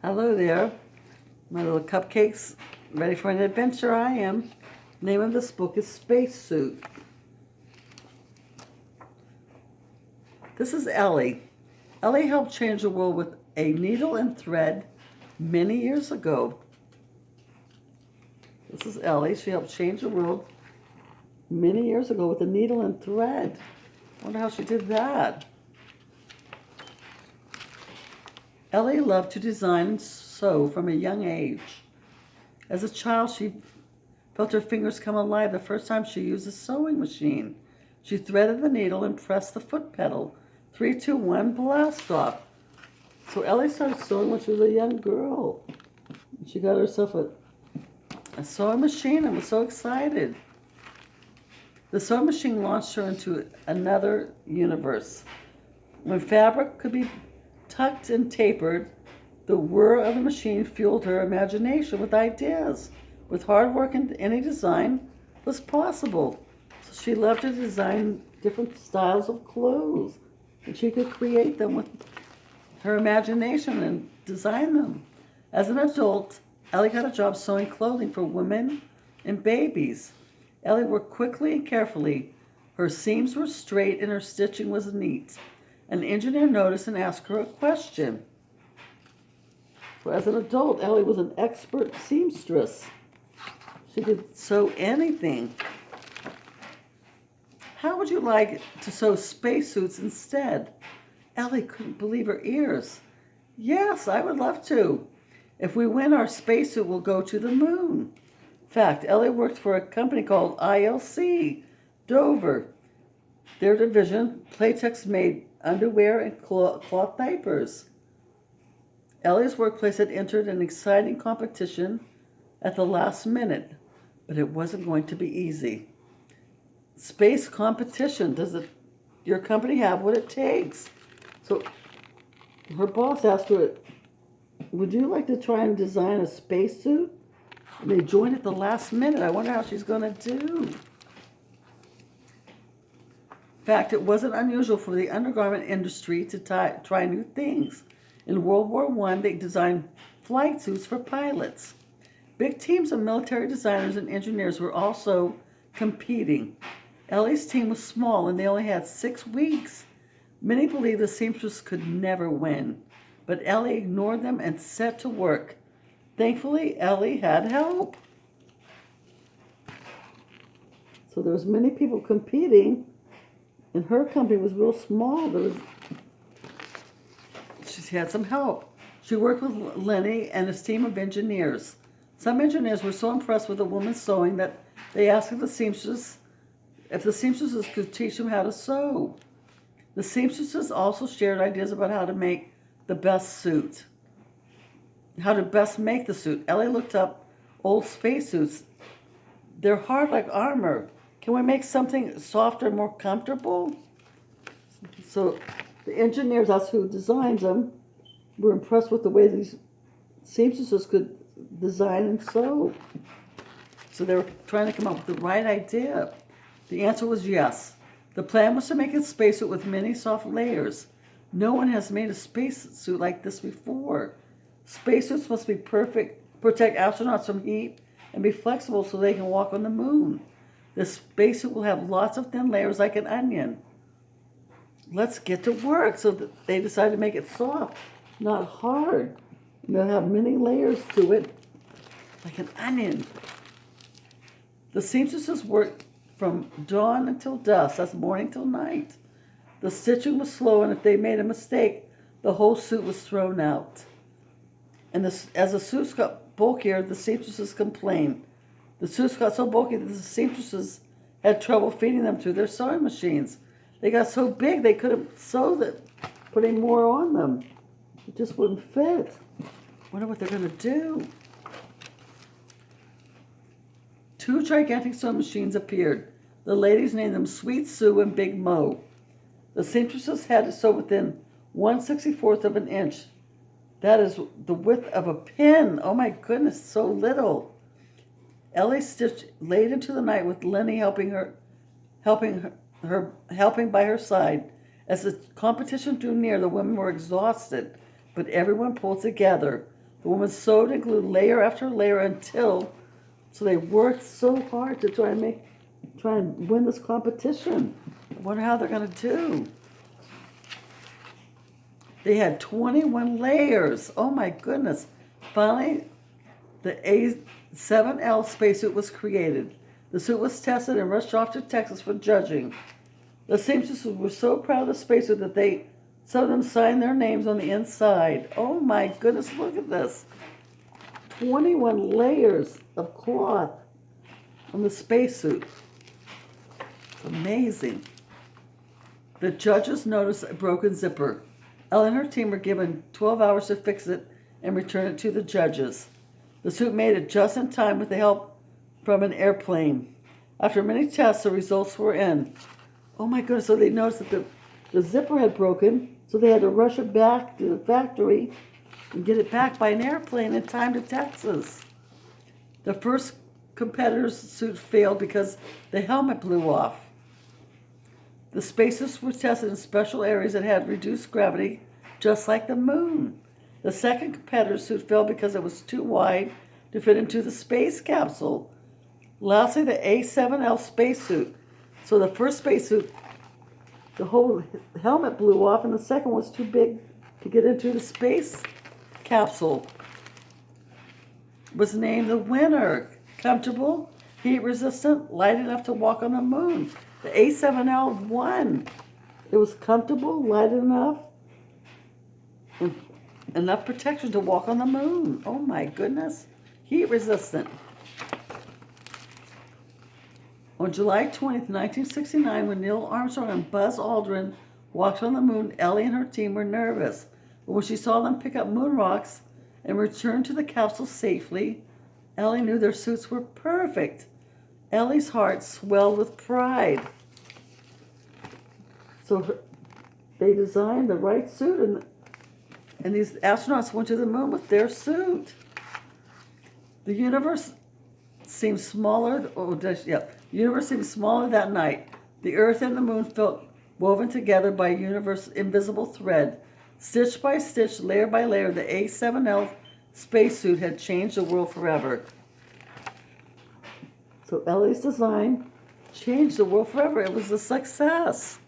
Hello there, my little cupcakes. Ready for an adventure? I am. Name of this book is Spacesuit. This is Ellie. Ellie helped change the world with a needle and thread many years ago. This is Ellie. She helped change the world many years ago with a needle and thread. I wonder how she did that. Ellie loved to design and sew from a young age. As a child, she felt her fingers come alive the first time she used a sewing machine. She threaded the needle and pressed the foot pedal. 3, 2, 1, blast off. So Ellie started sewing when she was a young girl. She got herself a sewing machine and was so excited. The sewing machine launched her into another universe. When fabric could be tucked and tapered, the whir of the machine fueled her imagination with ideas. With hard work and any design was possible. So she loved to design different styles of clothes, and she could create them with her imagination and design them. As an adult, Ellie got a job sewing clothing for women and babies. Ellie worked quickly and carefully. Her seams were straight and her stitching was neat. An engineer noticed and asked her a question. So as an adult, Ellie was an expert seamstress. She could sew anything. How would you like to sew spacesuits instead? Ellie couldn't believe her ears. Yes, I would love to. If we win, our spacesuit will go to the moon. In fact, Ellie worked for a company called ILC, Dover. Their division, Playtex, made underwear and cloth diapers. Ellie's workplace had entered an exciting competition at the last minute, but it wasn't going to be easy. Space competition. Your company have what it takes? So her boss asked her, would you like to try and design a spacesuit? And they joined at the last minute. I wonder how she's going to do. In fact, it wasn't unusual for the undergarment industry to try new things. In World War I, they designed flight suits for pilots. Big teams of military designers and engineers were also competing. Ellie's team was small and they only had 6 weeks. Many believed the seamstress could never win, but Ellie ignored them and set to work. Thankfully, Ellie had help. So there was many people competing, and her company was real small. She had some help. She worked with Lenny and his team of engineers. Some engineers were so impressed with the woman's sewing that they asked if the seamstresses could teach them how to sew. The seamstresses also shared ideas about how to make the best suit, how to best make the suit. Ellie looked up old spacesuits. They're hard like armor. Can we make something softer and more comfortable? So the engineers, that's who designs them, were impressed with the way these seamstresses could design and sew. So they were trying to come up with the right idea. The answer was yes. The plan was to make a spacesuit with many soft layers. No one has made a spacesuit like this before. Spacesuits must be perfect, protect astronauts from heat, and be flexible so they can walk on the moon. The spacesuit will have lots of thin layers like an onion. Let's get to work. So they decided to make it soft, not hard. And they'll have many layers to it, like an onion. The seamstresses worked from dawn until dusk. That's morning till night. The stitching was slow, and if they made a mistake, the whole suit was thrown out. And as the suits got bulkier, the seamstresses complained. The suits got so bulky that the seamstresses had trouble feeding them through their sewing machines. They got so big they couldn't sew them, putting more on them. It just wouldn't fit. Wonder what they're going to do. 2 gigantic sewing machines appeared. The ladies named them Sweet Sue and Big Mo. The seamstresses had to sew within 1/64th of an inch. That is the width of a pin. Oh my goodness, so little. Ellie stitched late into the night with Lenny helping by her side. As the competition drew near, the women were exhausted, but everyone pulled together. The woman sewed and glued layer after layer until, so they worked so hard to try and win this competition. I wonder how they're going to do. They had 21 layers. Oh my goodness. Finally, the A7L spacesuit was created. The suit was tested and rushed off to Texas for judging. The seamstresses were so proud of the spacesuit that some of them signed their names on the inside. Oh my goodness, look at this. 21 layers of cloth on the spacesuit. It's amazing. The judges noticed a broken zipper. Ellie and her team were given 12 hours to fix it and return it to the judges. The suit made it just in time with the help from an airplane. After many tests, the results were in. Oh my goodness, so they noticed that the zipper had broken, so they had to rush it back to the factory and get it back by an airplane in time to Texas. The first competitor's suit failed because the helmet blew off. The spacesuits were tested in special areas that had reduced gravity, just like the moon. The second competitor's suit failed because it was too wide to fit into the space capsule. Lastly, the A7L spacesuit. So the first spacesuit, the whole helmet blew off, and the second was too big to get into the space capsule. Was named the winner. Comfortable, heat resistant, light enough to walk on the moon. The A7L won. It was comfortable, light enough, and enough protection to walk on the moon. Oh my goodness. Heat resistant. On July 20th, 1969, when Neil Armstrong and Buzz Aldrin walked on the moon, Ellie and her team were nervous. But when she saw them pick up moon rocks and return to the capsule safely, Ellie knew their suits were perfect. Ellie's heart swelled with pride. So they designed the right suit, and these astronauts went to the moon with their suit. The universe seemed smaller. The universe seemed smaller that night. The Earth and the moon felt woven together by a universe invisible thread. Stitch by stitch, layer by layer, the A7L spacesuit had changed the world forever. So Ellie's design changed the world forever. It was a success.